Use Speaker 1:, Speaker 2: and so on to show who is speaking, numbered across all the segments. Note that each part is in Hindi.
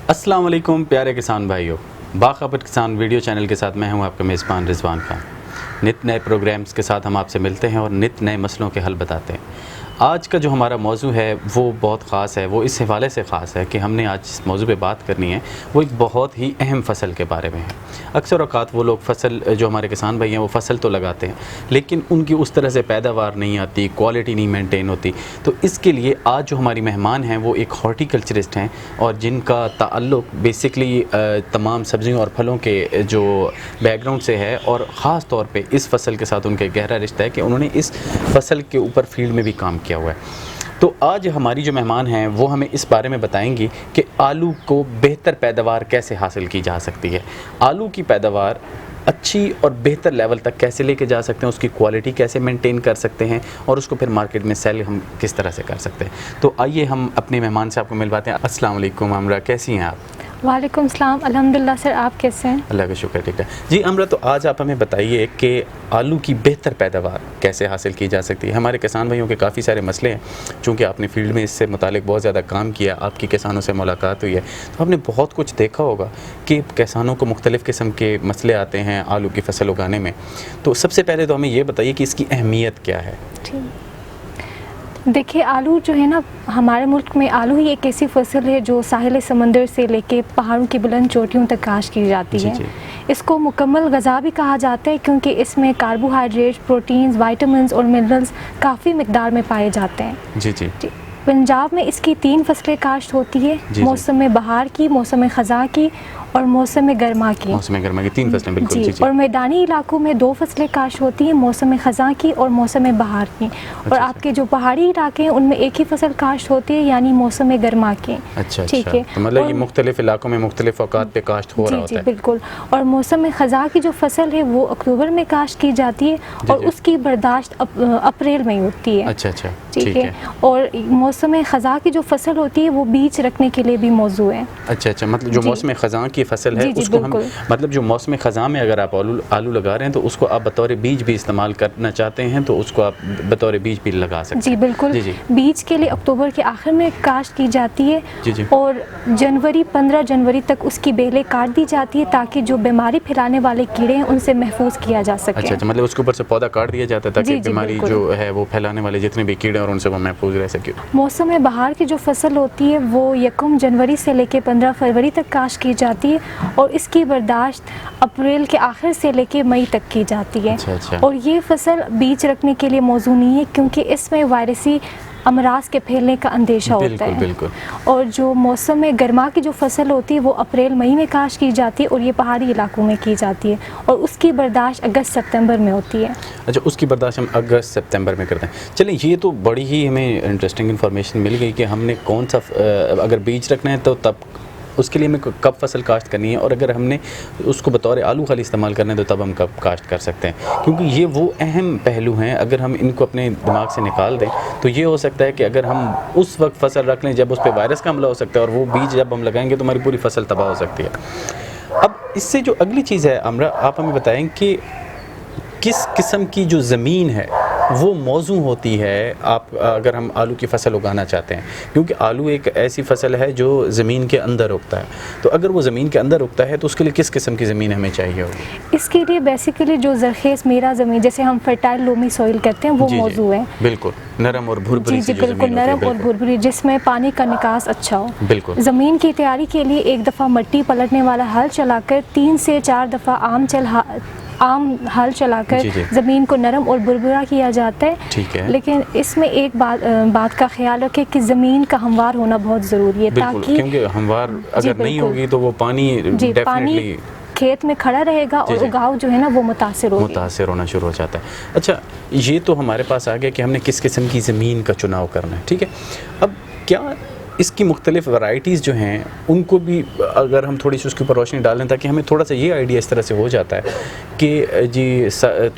Speaker 1: अस्सलाम वालेकुम प्यारे किसान भाइयों, बाखबर किसान वीडियो चैनल के साथ मैं हूं आपका मेज़बान रिजवान खान। नित नए प्रोग्राम्स के साथ हम आपसे मिलते हैं और नित नए मसलों के हल बताते हैं। आज का जो हमारा मौजू है वो बहुत ख़ास है। वो इस हवाले से ख़ास है कि हमने आज इस मौजू पे बात करनी है, वो एक बहुत ही अहम फ़सल के बारे में है। अक्सर औक़ात वो लोग फ़सल, जो हमारे किसान भाई हैं, वो फ़सल तो लगाते हैं लेकिन उनकी उस तरह से पैदावार नहीं आती, क्वालिटी नहीं मेंटेन होती। तो इसके लिए आज जो हमारी मेहमान हैं वो एक हॉर्टिकल्चरिस्ट हैं और जिनका ताल्लुक़ बेसिकली तमाम सब्ज़ियों और फलों के जो बैकग्राउंड से है और ख़ास तौर पे इस फ़सल के साथ उनका गहरा रिश्ता है कि उन्होंने इस फ़सल के ऊपर फील्ड में भी काम किया हुआ है। तो आज हमारी जो मेहमान हैं वो हमें इस बारे में बताएंगी कि आलू को बेहतर पैदावार कैसे हासिल की जा सकती है, आलू की पैदावार अच्छी और बेहतर लेवल तक कैसे लेके जा सकते हैं, उसकी क्वालिटी कैसे मेंटेन कर सकते हैं और उसको फिर मार्केट में सेल हम किस तरह से कर सकते हैं। तो आइए हम अपने मेहमान से आपको मिलवाते हैं। अस्सलाम वालेकुम अमरा, कैसी हैं आप?
Speaker 2: वालेकुम सलाम, अल्हम्दुलिल्लाह सर, आप कैसे हैं?
Speaker 1: अल्लाह का शुक्र, ठीक है जी। अमरा, तो आज आप हमें बताइए कि आलू की बेहतर पैदावार कैसे हासिल की जा सकती है। हमारे किसान भाइयों के काफ़ी सारे मसले हैं, चूँकि आपने फील्ड में इससे मुतालिक बहुत ज़्यादा काम किया, आपकी किसानों से मुलाकात हुई है, तो आपने बहुत कुछ देखा होगा कि किसानों को मुख्तलिफ़ किस्म के मसले आते हैं आलू की फसल उगाने में। तो सबसे पहले तो हमें ये बताइए कि इसकी अहमियत क्या है।
Speaker 2: देखिए, आलू जो है ना, हमारे मुल्क में आलू ही एक ऐसी फसल है जो साहिल समंदर से लेके पहाड़ों की बुलंद चोटियों तक काश्त की जाती है। इसको मुकम्मल ग़ज़ा भी कहा जाता है क्योंकि इसमें कार्बोहाइड्रेट, प्रोटीन्स, विटामिन्स और मिनरल्स काफ़ी मिकदार में पाए जाते हैं। जी। पंजाब में इसकी 3 फसलें काश्त होती है, मौसम बहार की, मौसम ख़ज़ा की और मौसम गर्मा की।
Speaker 1: मौसम गर्मा की 3 फसलें, बिल्कुल जी।
Speaker 2: और मैदानी इलाकों में 2 फसलें काश्त होती हैं, मौसम ख़ज़ा की और मौसम बहार की। और आपके जो पहाड़ी इलाके हैं उनमें एक ही फसल काश्त होती है, यानी मौसम गर्मा की।
Speaker 1: ठीक है, तो मतलब ये मुख्तलिफ इलाकों में मुख्तलिफ औकात पे काश्त हो रहा होता है।
Speaker 2: बिल्कुल। और मौसम ख़ज़ा की जो फसल है वो अक्टूबर में काश्त की जाती है और उसकी बर्दाश्त अप्रैल में होती है। ठीक है। और मौसम ख़ज़ा की जो फसल होती है वो बीज रखने के लिए भी मौजू है।
Speaker 1: मतलब जो मौसम ख़ज़ा की फसल है उसको हम, मतलब जो मौसम ख़ज़ा में अगर आप आलू लगा रहे हैं तो उसको आप बतौर बीज भी इस्तेमाल करना चाहते हैं तो उसको आप बतौर बीज भी लगा सकते हैं।
Speaker 2: जी बिल्कुल। बीज के लिए अक्टूबर के आखिर में काश्त की जाती है और 15 जनवरी तक उसकी बेलें काट दी जाती है ताकि जो बीमारी फैलाने वाले कीड़े हैं उनसे महफूज किया जा सके।
Speaker 1: मतलब उसके ऊपर से पौधा काट दिया जाता है ताकि बीमारी जो है वो फैलाने वाले जितने भी कीड़े और उनसे वो महफूज रह सके।
Speaker 2: मौसम बहार की जो फसल होती है वो 1 जनवरी से लेकर 15 फरवरी तक काश्त की जाती है और इसकी बर्दाश्त अप्रैल के आखिर से लेकर मई तक की जाती है। और ये फसल बीज रखने के लिए मौजू नहीं है क्योंकि इसमें वायरसी अमराज के फैलने का अंदेशा होता है। और जो मौसम में गर्मा की जो फसल होती है वो अप्रैल मई में काश्त की जाती है और ये पहाड़ी इलाकों में की जाती है और उसकी बर्दाश्त अगस्त सितंबर में होती है।
Speaker 1: उसकी बर्दाश्त हम अगस्त सितंबर में करते हैं। चलिए, ये तो बड़ी ही हमें इंटरेस्टिंग इन्फॉर्मेशन मिल गई कि हमने कौन सा अगर बीज रखना है तो तब उसके लिए हमें कब फसल काश्त करनी है और अगर हमने उसको बतौर आलू खाली इस्तेमाल करना है तो तब हम कब काश्त कर सकते हैं, क्योंकि ये वो अहम पहलू हैं। अगर हम इनको अपने दिमाग से निकाल दें तो ये हो सकता है कि अगर हम उस वक्त फसल रख लें जब उस पर वायरस का हमला हो सकता है और वो बीज जब हम लगाएंगे तो हमारी पूरी फसल तबाह हो सकती है। अब इससे जो अगली चीज़ है अमरा, आप हमें बताएं कि किस किस्म की जो ज़मीन है वो मौजू होती है आप अगर हम आलू की फसल उगाना चाहते हैं, क्योंकि आलू एक ऐसी फसल है जो ज़मीन के अंदर उगता है। तो अगर वो ज़मीन के अंदर उगता है तो उसके लिए किस किस्म की ज़मीन हमें चाहिए होगी?
Speaker 2: इसके लिए बेसिकली जो ज़रख़ेज़ मेरा ज़मीन, जैसे हम फर्टाइल लोमी सॉइल कहते हैं, वो मौजू है।
Speaker 1: बिल्कुल नरम और भुरभुरी सी जो
Speaker 2: बिल्कुल नरम और भुरभुरी, जिसमें पानी का निकास अच्छा हो।
Speaker 1: बिल्कुल।
Speaker 2: ज़मीन की तैयारी के लिए एक दफ़ा मिट्टी पलटने वाला हल चलाकर 3 से 4 दफ़ा आम हल चलाकर ज़मीन को नरम और भुरभुरा किया जाता है।
Speaker 1: ठीक है।
Speaker 2: लेकिन इसमें एक बात का ख्याल रखें कि ज़मीन का हमवार होना बहुत ज़रूरी है, ताकि
Speaker 1: क्योंकि हमवार अगर नहीं होगी तो वो पानी डेफिनेटली
Speaker 2: खेत में खड़ा रहेगा और उगाव जो है ना वो मुतासिर
Speaker 1: होना शुरू हो जाता है। अच्छा, ये तो हमारे पास आ गया कि हमने किस किस्म की ज़मीन का चुनाव करना है। ठीक है, अब क्या इसकी मुख्तलिफ़ वैराइटीज़ जो हैं उनको भी अगर हम थोड़ी सी उसके ऊपर रोशनी डाल लें ताकि हमें थोड़ा सा ये आइडिया इस तरह से हो जाता है कि जी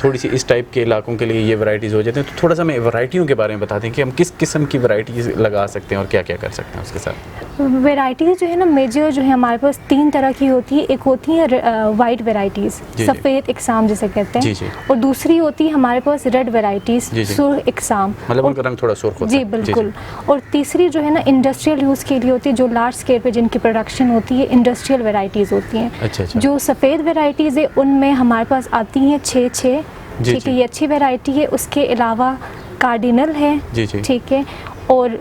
Speaker 1: थोड़ी सी इस टाइप के इलाकों के लिए ये वैराइटीज़ हो जाती हैं, तो थोड़ा सा हमें वैराइटियों के बारे में बता दें कि हम किस किस्म की वैराइटीज़ लगा सकते हैं और क्या क्या कर सकते हैं उसके साथ।
Speaker 2: वैरायटीज़ जो है ना मेजर जो है हमारे पास 3 तरह की होती है। एक होती है वाइट वैरायटीज़, सफ़ेद इकसाम जिसे कहते हैं, और दूसरी होती है हमारे पास रेड वैरायटीज़, सुर्ख इकसाम,
Speaker 1: मतलब उनका रंग थोड़ा सुर्ख होता है।
Speaker 2: जी बिल्कुल। और तीसरी जो है ना इंडस्ट्रियल यूज़ के लिए होती है, जो लार्ज स्केल पे जिनकी प्रोडक्शन होती है, इंडस्ट्रियल वैरायटीज़ होती हैं।
Speaker 1: अच्छा।
Speaker 2: जो सफ़ेद वैरायटीज़ है उनमें हमारे पास आती हैं 6, ठीक है, ये अच्छी वैरायटी है। उसके अलावा कार्डिनल है, ठीक है, और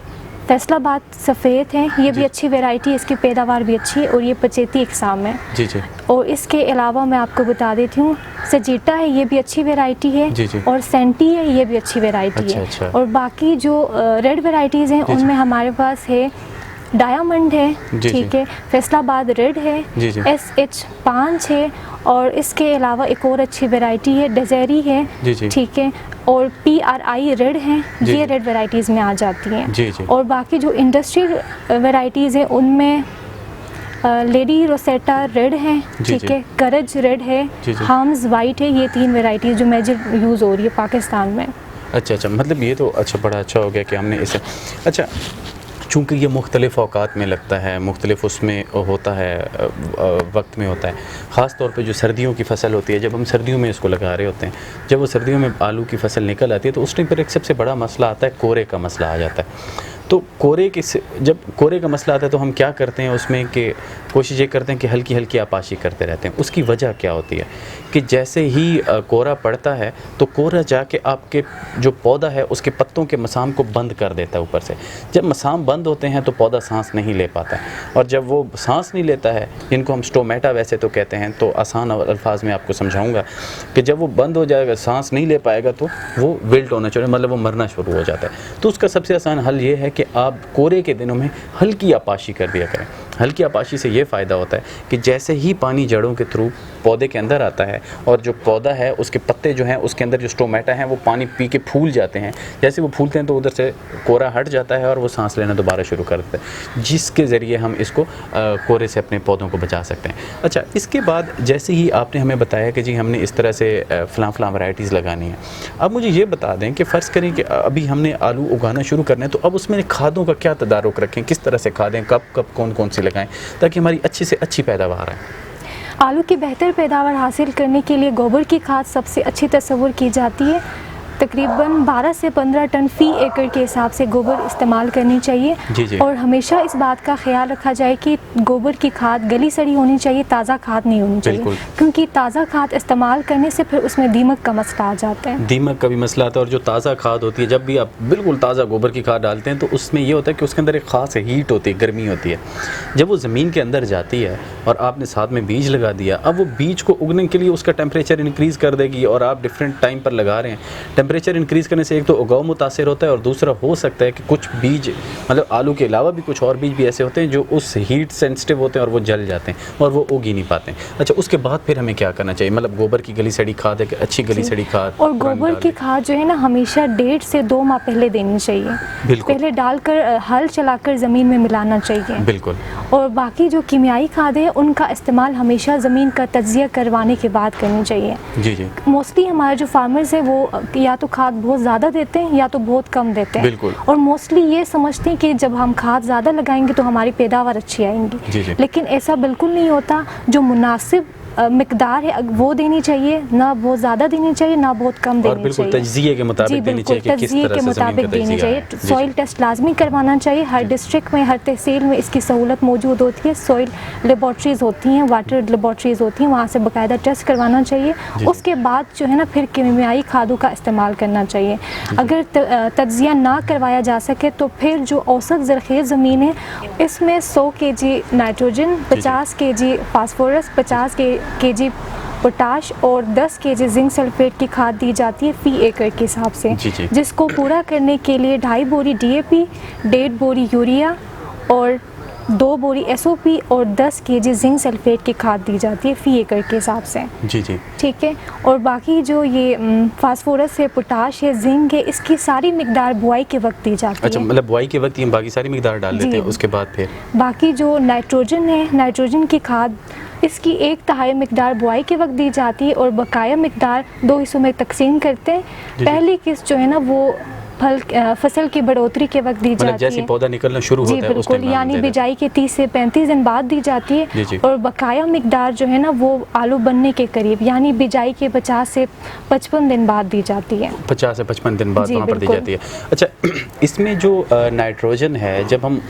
Speaker 2: फैसलाबाद सफ़ेद है, ये भी अच्छी वैरायटी है, इसकी पैदावार भी अच्छी है, और ये 75 इकसाम है।
Speaker 1: जी।
Speaker 2: और इसके अलावा मैं आपको बता देती हूँ, सजीटा है, ये भी अच्छी वैरायटी है, और सेंटी है, ये भी अच्छी वैरायटी है।
Speaker 1: अच्छा।
Speaker 2: और बाकी जो रेड वैरायटीज़ हैं उनमें हमारे पास है डायमंड है, ठीक है, फैसलाबाद रेड है, SH5 है, और इसके अलावा एक और अच्छी वैरायटी है डेज़ेरी है, ठीक है, और PRI रेड है, ये रेड वैरायटीज़ में आ जाती हैं। और बाकी जो इंडस्ट्रियल वैरायटीज़ हैं उनमें लेडी रोसेटा रेड है, ठीक है, करज रेड है, हाम्स वाइट है, ये 3 वैरायटीज़ जो मेजर यूज़ हो रही है पाकिस्तान में।
Speaker 1: अच्छा, मतलब ये तो बड़ा अच्छा हो गया कि हमने इसे, अच्छा चूँकि ये मुख्तलिफ़ औकात में लगता है, मुख्तलिफ़ उसमें होता है, वक्त में होता है, ख़ास तौर पे जो सर्दियों की फ़सल होती है, जब हम सर्दियों में इसको लगा रहे होते हैं, जब वो सर्दियों में आलू की फ़सल निकल आती है तो उस टाइम पर एक सबसे बड़ा मसला आता है, कोरे का मसला आ जाता है। तो जब कोरे का मसला आता है तो हम क्या करते हैं उसमें कि कोशिश ये करते हैं कि हल्की हल्की आपाशी करते रहते हैं। उसकी वजह क्या होती है कि जैसे ही कोरा पड़ता है तो कोरा जाके आपके जो पौधा है उसके पत्तों के मसाम को बंद कर देता है ऊपर से। जब मसाम बंद होते हैं तो पौधा सांस नहीं ले पाता है, और जब वो सांस नहीं लेता है, जिनको हम स्टोमेटा वैसे तो कहते हैं, तो आसान अल्फाज में आपको समझाऊंगा कि जब वो बंद हो जाएगा, सांस नहीं ले पाएगा, तो वो विल्ट होना चाहिए, मतलब वो मरना शुरू हो जाता है। तो उसका सबसे आसान हल ये है कि आप कोरे के दिनों में हल्की आपाशी कर दिया करें। हल्की आपाशी से ये फ़ायदा होता है कि जैसे ही पानी जड़ों के थ्रू पौधे के अंदर आता है और जो पौधा है उसके पत्ते जो हैं उसके अंदर जो स्टोमेटा हैं वो पानी पी के फूल जाते हैं। जैसे वो फूलते हैं तो उधर से कोरा हट जाता है और वो सांस लेना दोबारा शुरू कर देते हैं, जिसके ज़रिए हम इसको कोरे से अपने पौधों को बचा सकते हैं। अच्छा, इसके बाद जैसे ही आपने हमें बताया कि जी हमने इस तरह से फ़लाँ वैराइटीज़ लगानी है, अब मुझे ये बता दें कि फ़र्ज़ करें कि अभी हमने आलू उगाना शुरू करना है, तो अब उसमें खादों का क्या तदारुक रखें, किस तरह से खादें, कब कौन सी लगाएं ताकि हमारी अच्छी से अच्छी पैदावार आए।
Speaker 2: आलू की बेहतर पैदावार हासिल करने के लिए गोबर की खाद सबसे अच्छी तस्वुर की जाती है। तकरीबन 12 से 15 टन फ़ी एकड़ के हिसाब से गोबर इस्तेमाल करनी चाहिए।
Speaker 1: जी।
Speaker 2: और हमेशा इस बात का ख्याल रखा जाए कि गोबर की खाद गली सड़ी होनी चाहिए, ताज़ा खाद नहीं होनी चाहिए, क्योंकि ताज़ा खाद इस्तेमाल करने से फिर उसमें दीमक का मसला आ जाता है।
Speaker 1: दीमक का भी मसला आता है, और जो ताज़ा खाद होती है, जब भी आप बिल्कुल ताज़ा गोबर की खाद डालते हैं तो उसमें ये होता है कि उसके अंदर एक ख़ास हीट होती है, गर्मी होती है। जब वो ज़मीन के अंदर जाती है और आपने साथ में बीज लगा दिया, अब वो बीज को उगने के लिए उसका टेम्परेचर इंक्रीज़ कर देगी, और आप डिफरेंट टाइम पर लगा रहे हैं। टेम्परेचर इंक्रीज़ करने से एक तो उगाव मुतासिर होता है, और दूसरा हो सकता है कि कुछ बीज, मतलब आलू के अलावा भी कुछ और बीज भी ऐसे होते हैं जो उस हीट सेंसिटिव होते हैं और वो जल जाते हैं और वो उग ही नहीं पाते हैं। अच्छा, उसके बाद फिर हमें क्या करना चाहिए? मतलब गोबर की गली सड़ी खाद है, अच्छी गली सड़ी खाद,
Speaker 2: और गोबर की खाद जो है ना हमेशा 1.5 से 2 माह पहले देनी चाहिए। पहले डालकर हल चलाकर ज़मीन में मिलाना चाहिए।
Speaker 1: बिल्कुल।
Speaker 2: और बाकी जो कीमियाई खाद है उनका इस्तेमाल हमेशा ज़मीन का तज्जिया करवाने के बाद करनी चाहिए।
Speaker 1: जी।
Speaker 2: मोस्टली हमारे जो फार्मर्स हैं वो या तो खाद बहुत ज़्यादा देते हैं या तो बहुत कम देते हैं।
Speaker 1: बिल्कुल।
Speaker 2: और मोस्टली ये समझते हैं कि जब हम खाद ज़्यादा लगाएंगे तो हमारी पैदावार अच्छी आएंगी।
Speaker 1: जी।
Speaker 2: लेकिन ऐसा बिल्कुल नहीं होता। जो मुनासिब मिकदार है वो देनी चाहिए, ना बहुत ज़्यादा देनी चाहिए ना बहुत कम देनी चाहिए।
Speaker 1: तज्जिए के मुताबिक देनी चाहिए कि किस तरह से
Speaker 2: मुताबिक देनी चाहिए। सॉइल टेस्ट लाजमी करवाना चाहिए। हर डिस्ट्रिक्ट में, हर तहसील में इसकी सहूलत मौजूद होती है। सॉइल लेबॉर्ट्रीज़ होती हैं, वाटर लेबॉर्ट्रीज़ होती हैं, वहाँ से बाकायदा टेस्ट करवाना चाहिए। उसके बाद जो है ना फिर कीमियाई खादों का इस्तेमाल करना चाहिए। अगर तज्जिया ना करवाया जा सके तो फिर जो औसत ज़रख़ेज़ ज़मीन है इसमें 100 kg nitrogen, 50 kg phosphorus, 50 kg potash और 10 kg जिंक सल्फेट की खाद दी जाती है फ़ी एकड़ के हिसाब से। जिसको पूरा करने के लिए 2.5 बोरी DAP, 1.5 बोरी यूरिया और 2 बोरी SOP और 10 kg जिंक सल्फेट की खाद दी जाती है फ़ी एकड़ के हिसाब से।
Speaker 1: जी।
Speaker 2: ठीक है। और बाकी जो ये फास्फोरस है, पोटाश है, जिंक है, इसकी सारी मिकदार बुआई के वक्त दी जाती है।
Speaker 1: अच्छा, मतलब बुआई के वक्त हम बाकी सारी मिकदार डाल देते हैं, उसके बाद फिर बाकी
Speaker 2: जो नाइट्रोजन है, नाइट्रोजन की खाद इसकी 1/3 मिकदार बुआई के वक्त दी जाती है और बकाया मिकदार 2 हिस्सों में तकसीम करते हैं। पहली किस्त जो है ना वो फसल की बढ़ोतरी के वक्त दी जाती है।
Speaker 1: जैसे पौधा निकलना शुरू होता है
Speaker 2: बिल्कुल, यानी बिजाई के 30 से 35 दिन बाद दी जाती है। और बकाया मिकदार जो है ना वो आलू बनने के करीब यानी बिजाई के 50 से 55 दिन बाद दी जाती है।
Speaker 1: 50 से 55 दिन बाद वहाँ पर दी जाती है। अच्छा, इसमें जो नाइट्रोजन है, जब हम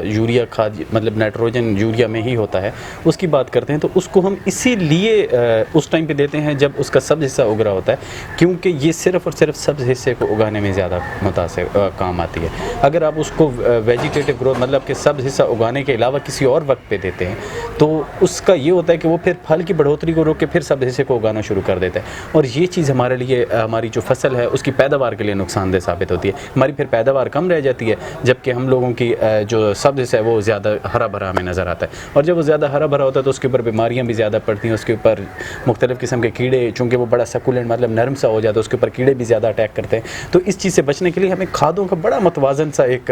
Speaker 1: यूरिया खाद मतलब नाइट्रोजन यूरिया में ही होता है उसकी बात करते हैं, तो उसको हम इसीलिए उस टाइम पे देते हैं जब उसका सब्ज़ हिस्सा उग रहा होता है, क्योंकि ये सिर्फ़ और सिर्फ सब्ज़ हिस्से को उगाने में ज़्यादा मुतासिर काम आती है। अगर आप उसको वेजिटेटिव ग्रोथ मतलब कि सब्ज़ हिस्सा उगाने के अलावा किसी और वक्त पे देते हैं तो उसका ये होता है कि वो फिर फल की बढ़ोतरी को रोक के फिर सब्ज़ हिस्से को उगाना शुरू कर देता है, और ये चीज़ हमारे लिए हमारी जो फसल है उसकी पैदावार के लिए नुकसानदेह साबित होती है। हमारी फिर पैदावार कम रह जाती है, जबकि हम लोगों की जो सब्ज़ हिस्सा है वो ज़्यादा हरा भरा हमें नज़र आता है, और जब वो ज़्यादा हरा भरा होता है तो उसके ऊपर बीमारियाँ भी ज़्यादा पड़ती हैं, उसके ऊपर मुख्तलिफ़ किस्म के कीड़े, चूँकि वो बड़ा सकुलेंट मतलब नरम सा हो जाता है, उसके ऊपर कीड़े भी ज़्यादा अटैक करते हैं। तो इस चीज़ से बचने के लिए हमें खादों का बड़ा मतवाज़न सा एक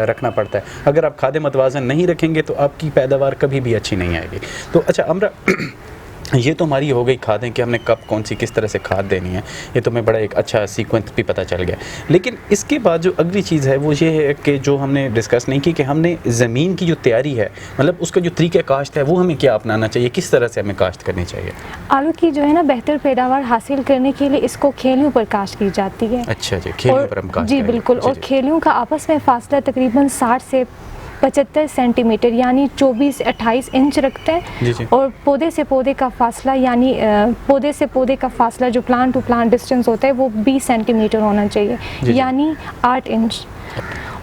Speaker 1: रखना पड़ता है। अगर आप खादें मतवाज़न नहीं रखेंगे तो आपकी पैदावार कभी भी अच्छी नहीं आएगी। तो अच्छा अमरा, ये तो हमारी हो गई खादें कि हमने कब कौन सी किस तरह से खाद देनी है, ये तो हमें बड़ा एक अच्छा सीक्वेंस भी पता चल गया। लेकिन इसके बाद जो अगली चीज़ है वो ये है कि जो हमने डिस्कस नहीं की कि हमने ज़मीन की जो तैयारी है मतलब उसका जो तरीक़ा काश्त है वो हमें क्या अपनाना चाहिए, किस तरह से हमें काश्त करनी चाहिए।
Speaker 2: आलू की जो है ना बेहतर पैदावार हासिल करने के लिए इसको खेलियों पर काश्त की जाती है।
Speaker 1: अच्छा जी, खेलियों पर हम काश्त
Speaker 2: जी बिल्कुल, और खेलियों का आपस में फासला तकरीबन 60 से 75 सेंटीमीटर यानी 24 से 28 इंच रखते हैं। और पौधे से पौधे का फासला यानी पौधे से पौधे का फासला जो प्लांट टू प्लांट डिस्टेंस होता है वो 20 सेंटीमीटर होना चाहिए यानी 8 इंच।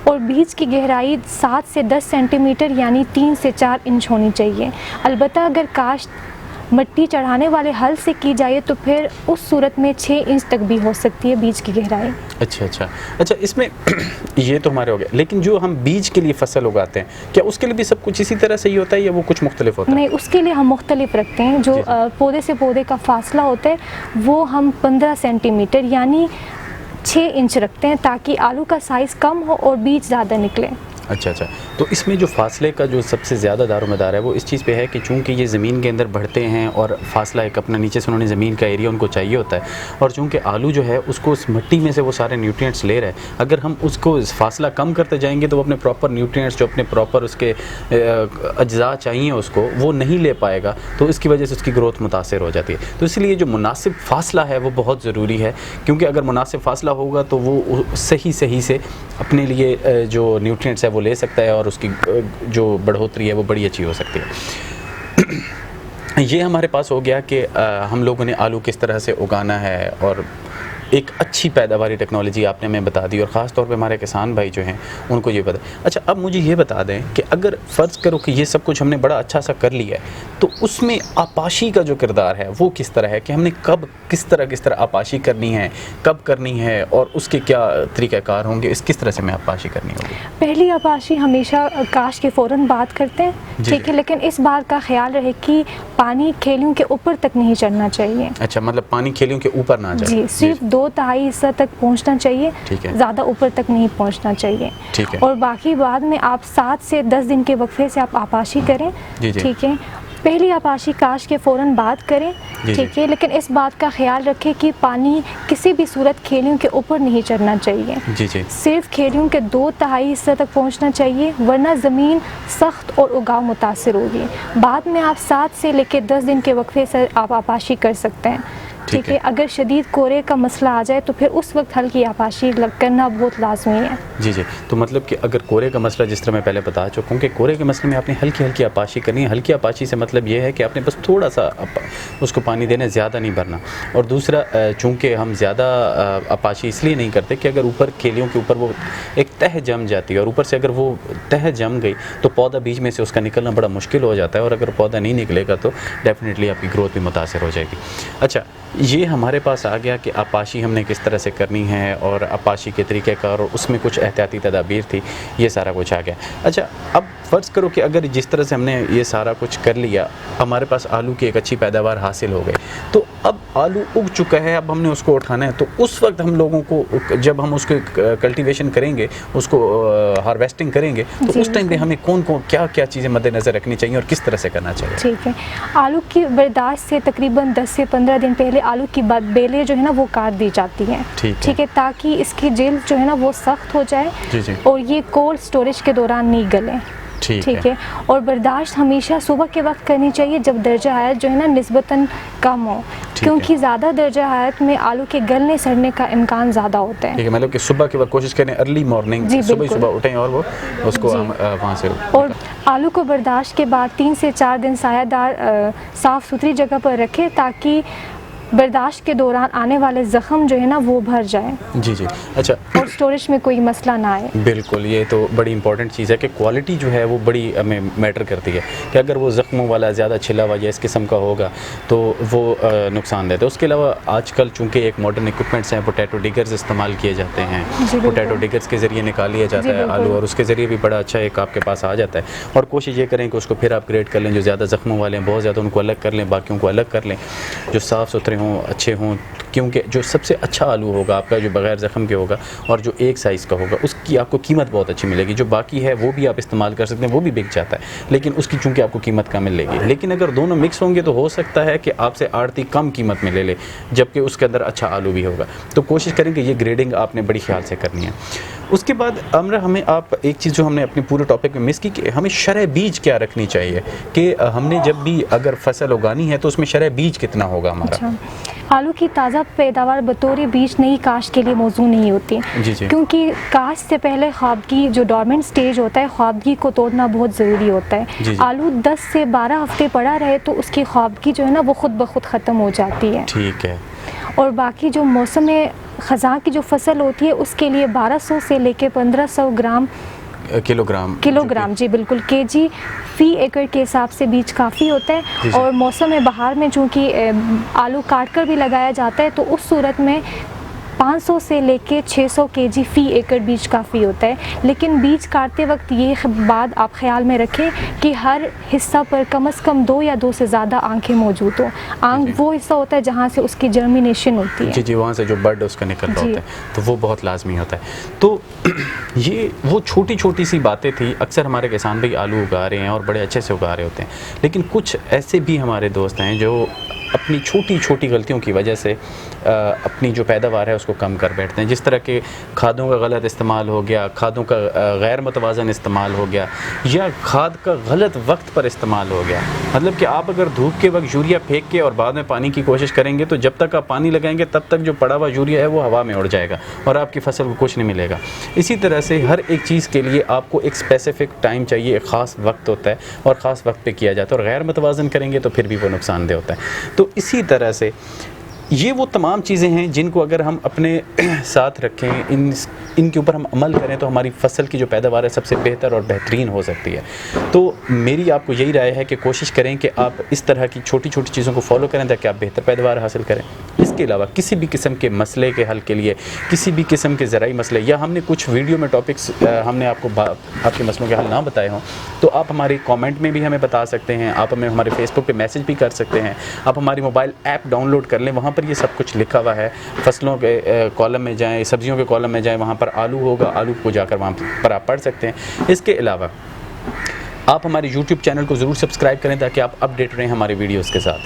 Speaker 2: और बीज की गहराई 7 से 10 सेंटीमीटर यानी 3 से 4 इंच होनी चाहिए। अलबत्ता अगर काश्त मिट्टी चढ़ाने वाले हल से की जाए तो फिर उस सूरत में 6 इंच तक भी हो सकती है बीज की गहराई।
Speaker 1: अच्छा, इसमें ये तो हमारे हो गए, लेकिन जो हम बीज के लिए फसल उगाते हैं क्या उसके लिए भी सब कुछ इसी तरह से ही होता है या वो कुछ मुख्तलिफ होता है?
Speaker 2: नहीं, उसके लिए हम मुख्तलिफ रखते हैं। जो पौधे से पौधे का फासला होता है वो हम 15 सेंटीमीटर यानी 6 इंच रखते हैं ताकि आलू का साइज़ कम हो और बीज ज़्यादा निकले।
Speaker 1: अच्छा, तो इसमें जो फासले का जो सबसे ज़्यादा दारोमदार है वो इस चीज़ पे है कि चूंकि ये ज़मीन के अंदर बढ़ते हैं और फासला एक अपना नीचे से उन्होंने ज़मीन का एरिया उनको चाहिए होता है, और चूंकि आलू जो है उसको उस मिट्टी में से वो सारे न्यूट्रिएंट्स ले रहा है, अगर हम उसको फासला कम करते जाएंगे तो वो अपने प्रॉपर न्यूट्रिएंट्स जो अपने प्रॉपर उसके अज्जा चाहिए उसको वो नहीं ले पाएगा, तो इसकी वजह से उसकी ग्रोथ मुतासर हो जाती है। तो इसलिए जो मुनासिब फासला है वो बहुत ज़रूरी है, क्योंकि अगर मुनासिब फासला होगा तो वो सही से अपने लिए जो न्यूट्रिएंट्स है वो ले सकता है और उसकी जो बढ़ोतरी है वो बड़ी अच्छी हो सकती है। ये हमारे पास हो गया कि हम लोगों ने आलू किस तरह से उगाना है, और एक अच्छी पैदावारी टेक्नोलॉजी आपने हमें बता दी, और ख़ास तौर पे हमारे किसान भाई जो हैं उनको ये पता। अच्छा, अब मुझे ये बता दें कि अगर फ़र्ज़ करो कि ये सब कुछ हमने बड़ा अच्छा सा कर लिया है तो उसमें आपाशी का जो किरदार है वो किस तरह है कि हमने कब किस तरह आपाशी करनी है, कब करनी है, और उसके क्या तरीक़ाकार होंगे, किस तरह से हमें आपाशी करनी होगी?
Speaker 2: पहली आपाशी हमेशा काश के फ़ौरन बात करते हैं, ठीक है, लेकिन इस बात का ख्याल रहे कि पानी खेलियों के ऊपर तक नहीं चढ़ना चाहिए।
Speaker 1: अच्छा, मतलब पानी खेलियों के ऊपर ना जाए।
Speaker 2: जी, सिर्फ 2/3 हिस्सा तक पहुंचना चाहिए, ज़्यादा ऊपर तक नहीं पहुंचना चाहिए। और बाकी बाद में आप 7 से 10 दिन के वक्फे से आप आपाशी करें, ठीक है। पहली आपाशी काश के फ़ौरन बात करें, ठीक है, लेकिन इस बात का ख्याल रखें कि पानी किसी भी सूरत खेलियों के ऊपर नहीं चढ़ना चाहिए। सिर्फ खेलियों के 2/3 हिस्सा तक पहुंचना चाहिए, वरना ज़मीन सख्त और उगाव मुतासिर होगी। बाद में आप 7 से लेकर 10 दिन के वक्फे से आप आपाशी कर सकते हैं, ठीक है। अगर शदीद कोरे का मसला आ जाए तो फिर उस वक्त हल्की आपाशी करना बहुत लाजमी है।
Speaker 1: जी, तो मतलब कि अगर कोरे का मसला, जिस तरह मैं पहले बता चुका हूँ कि कोरे के मसले में आपने हल्की आपाशी करनी है। हल्की आपाशी से मतलब ये है कि आपने बस थोड़ा सा उसको पानी देना, ज़्यादा नहीं भरना। और दूसरा, चूँकि हम ज़्यादा आपाशी इसलिए नहीं करते कि अगर ऊपर खेलियों के ऊपर वो एक तह जम जाती है, और ऊपर से अगर वो तह जम गई तो पौधा बीच में से उसका निकलना बड़ा मुश्किल हो जाता है, और अगर पौधा नहीं निकलेगा तो डेफिनेटली आपकी ग्रोथ भी मुतासर हो जाएगी। अच्छा, ये हमारे पास आ गया कि आपाशी हमने किस तरह से करनी है और आपाशी के तरीक़ेकार, और उसमें कुछ एहतियाती तदाबीर थी, ये सारा कुछ आ गया। अच्छा, अब फ़र्ज़ करो कि अगर जिस तरह से हमने ये सारा कुछ कर लिया, हमारे पास आलू की एक अच्छी पैदावार हासिल हो गई, तो अब आलू उग चुका है, अब हमने उसको उठाना है, तो उस वक्त हम लोगों को जब हम उसको कल्टीवेशन करेंगे, उसको हार्वेस्टिंग करेंगे, तो उस टाइम पे हमें कौन क्या क्या चीज़ें मद्देनज़र रखनी चाहिए और किस तरह से करना चाहिए?
Speaker 2: ठीक है, आलू की बर्दाश्त से तकरीबन 10 से 15 दिन पहले आलू की बेलें जो है ना वो काट दी जाती हैं, ठीक है, ताकि इसकी जेल जो है ना वो सख्त हो जाए और ये कोल्ड स्टोरेज के दौरान नहीं गले। ठीक है। और बर्दाश्त हमेशा सुबह के वक्त करनी चाहिए जब दर्जा हरारत जो है ना निस्बतन कम हो, क्योंकि ज़्यादा दर्जा हरारत में आलू के गलने सड़ने का इम्कान ज़्यादा होता है।
Speaker 1: ठीक है, मतलब कि सुबह के वक्त कोशिश करें, अर्ली मॉर्निंग सुबह उठें और वो उसको हम वहाँ से।
Speaker 2: और आलू को बर्दाश्त के बाद 3 से 4 दिन सायादार साफ़ सुथरी जगह पर रखें ताकि बर्दाश्त के दौरान आने वाले ज़ख़म जो है ना वो भर जाए।
Speaker 1: जी। अच्छा,
Speaker 2: और स्टोरेज में कोई मसला ना आए।
Speaker 1: बिल्कुल, ये तो बड़ी इंपॉर्टेंट चीज़ है कि क्वालिटी जो है वो बड़ी हमें मैटर करती है, कि अगर वो ज़ख्मों वाला ज़्यादा छिला हुआ या इस किस्म का होगा तो वो नुकसानदेह है। उसके अलावा आजकल चूँकि एक मॉडर्न इक्विपमेंट्स हैं, पोटैटो डिगर्स इस्तेमाल किए जाते हैं, पोटैटो डिगर्स के ज़रिए निकाल लिया जाता है आलू, और उसके ज़रिए भी बड़ा अच्छा एक आपके पास आ जाता है। और कोशिश ये करें कि उसको फिर अपग्रेड कर लें, जो ज़्यादा ज़ख्मों वाले हैं बहुत ज़्यादा उनको अलग कर लें, बाकियों को अलग कर लें, जो साफ़ सुथरे हों, अच्छे हों, क्योंकि जो सबसे अच्छा आलू होगा आपका, जो बग़ैर ज़ख़म के होगा और जो एक साइज़ का होगा, उसकी आपको कीमत बहुत अच्छी मिलेगी। जो बाकी है वो भी आप इस्तेमाल कर सकते हैं, वो भी बिक जाता है, लेकिन उसकी चूँकि आपको कीमत कम मिलेगी। लेकिन अगर दोनों मिक्स होंगे तो हो सकता है कि आपसे आड़ती कम कीमत में ले ले, जबकि उसके अंदर अच्छा आलू भी होगा। तो कोशिश करें कि ये ग्रेडिंग आपने बड़ी ख्याल से करनी है। उसके बाद अमरा, हमें आप एक चीज़ जो हमने अपने पूरे टॉपिक में मिस की, कि हमें शरह बीज क्या रखनी चाहिए, कि हमने जब भी अगर फसल उगानी है तो उसमें शरह बीज कितना होगा हमारा?
Speaker 2: अच्छा, आलू की ताज़ा पैदावार बतौर बीज नई काश्त के लिए मौजू नहीं होती, क्योंकि काश्त से पहले ख्वाबगी जो डोरमेंट स्टेज होता है, ख्वाबगी को तोड़ना बहुत ज़रूरी होता है। आलू 10 से 12 हफ्ते पड़ा रहे तो उसकी ख्वाबगी जो है ना वो खुद ब खुद ख़त्म हो जाती है।
Speaker 1: ठीक है।
Speaker 2: और बाकी जो मौसम ख़ज़ां की जो फसल होती है उसके लिए 1200 से लेके 1500 ग्राम किलोग्राम जी बिल्कुल केजी फ़ी एकड़ के हिसाब से बीज काफ़ी होता है। और मौसम बहार में चूँकि आलू काट कर भी लगाया जाता है तो उस सूरत में 500 से लेके 600 केजी फ़ी एकड़ बीज काफ़ी होता है। लेकिन बीज काटते वक्त ये बात आप ख्याल में रखें कि हर हिस्सा पर कम से कम 2 या 2 से ज़्यादा आंखें मौजूद हो। आंख वो हिस्सा होता है जहाँ से उसकी जर्मिनेशन होती है।
Speaker 1: जी, वहाँ से जो बर्ड उसका निकल रहा होता है, तो वो बहुत लाजमी होता है। तो ये वो छोटी छोटी सी बातें थी। अक्सर हमारे किसान भाई आलू उगा रहे हैं और बड़े अच्छे से उगा रहे होते हैं, लेकिन कुछ ऐसे भी हमारे दोस्त हैं जो अपनी छोटी छोटी गलतियों की वजह से अपनी जो पैदावार है उसको कम कर बैठते हैं। जिस तरह के खादों का गलत इस्तेमाल हो गया, खादों का गैर मुतवाज़न इस्तेमाल हो गया, या खाद का गलत वक्त पर इस्तेमाल हो गया। मतलब कि आप अगर धूप के वक्त यूरिया फेंक के और बाद में पानी की कोशिश करेंगे तो जब तक आप पानी लगाएंगे तब तक जो पड़ा हुआ यूरिया है वो हवा में उड़ जाएगा और आपकी फसल को कुछ नहीं मिलेगा। इसी तरह से हर एक चीज़ के लिए आपको एक स्पेसिफिक टाइम चाहिए, एक ख़ास वक्त होता है और ख़ास वक्त पे किया जाता है, और गैर मुतवाज़न करेंगे तो फिर भी वो नुकसानदेह होता है। तो इसी तरह से ये वो तमाम चीज़ें हैं जिनको अगर हम अपने साथ रखें, इनके ऊपर हम अमल करें तो हमारी फसल की जो पैदावार है सबसे बेहतर और बेहतरीन हो सकती है। तो मेरी आपको यही राय है कि कोशिश करें कि आप इस तरह की छोटी छोटी चीज़ों को फॉलो करें ताकि आप बेहतर पैदावार हासिल करें। इसके अलावा किसी भी किस्म के मसले के हल के लिए, किसी भी किस्म के ज़राई मसले, या हमने कुछ वीडियो में टॉपिक्स हमने आपको आपके मसलों के हल ना बताए हों तो आप हमारे कमेंट में भी हमें बता सकते हैं, आप हमें हमारे फेसबुक पे मैसेज भी कर सकते हैं, आप हमारी मोबाइल ऐप डाउनलोड कर लें, वहाँ पर ये सब कुछ लिखा हुआ है। फसलों के कॉलम में जाएँ, सब्जियों के कॉलम में जाएँ, वहाँ पर आलू होगा, आलू को जाकर वहाँ पर आप पढ़ सकते हैं। इसके अलावा आप हमारे YouTube चैनल को ज़रूर सब्सक्राइब करें ताकि आप अपडेट रहें हमारे वीडियोज़ के साथ।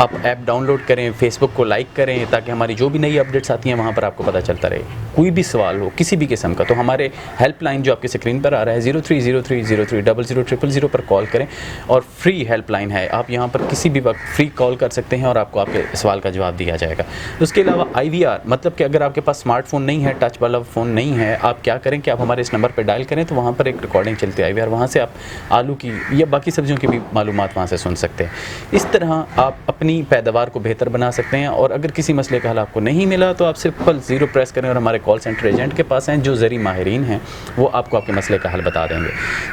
Speaker 1: आप ऐप डाउनलोड करें, फेसबुक को लाइक करें ताकि हमारी जो भी नई अपडेट्स आती हैं वहाँ पर आपको पता चलता रहे। कोई भी सवाल हो किसी भी किस्म का तो हमारे हेल्पलाइन जो आपकी स्क्रीन पर आ रहा है 030303000000 पर कॉल करें, और फ्री हेल्पलाइन है। आप यहाँ पर किसी भी वक्त फ्री कॉल कर सकते हैं और आपको आपके सवाल का जवाब दिया जाएगा। उसके अलावा IVR, मतलब कि अगर आपके पास स्मार्टफोन नहीं है, टच वाला फ़ोन नहीं है, आप क्या करें कि आप हमारे इस नंबर पर डायल करें तो वहाँ पर एक रिकॉर्डिंग चलती है IVR, वहाँ से आप आलू की या बाकी सब्जियों की भी मालूमात वहाँ से सुन सकते हैं। इस तरह आप अपनी पैदावार को बेहतर बना सकते हैं। और अगर किसी मसले का हल आपको नहीं मिला तो आप सिंपल 0 प्रेस करें और हमारे कॉल सेंटर एजेंट के पास हैं जो ज़री माहिरीन हैं, वो आपको आपके मसले का हल बता देंगे।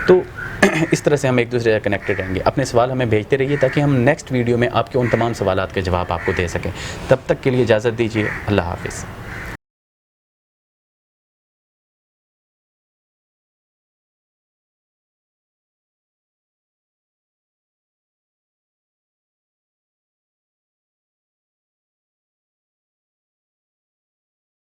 Speaker 1: तो इस तरह से हम एक दूसरे से कनेक्टेड रहेंगे। अपने सवाल हमें भेजते रहिए ताकि हम नेक्स्ट वीडियो में आपके उन तमाम सवालात के जवाब आपको दे सकें। तब तक के लिए इजाज़त दीजिए। अल्लाह हाफ़िज़।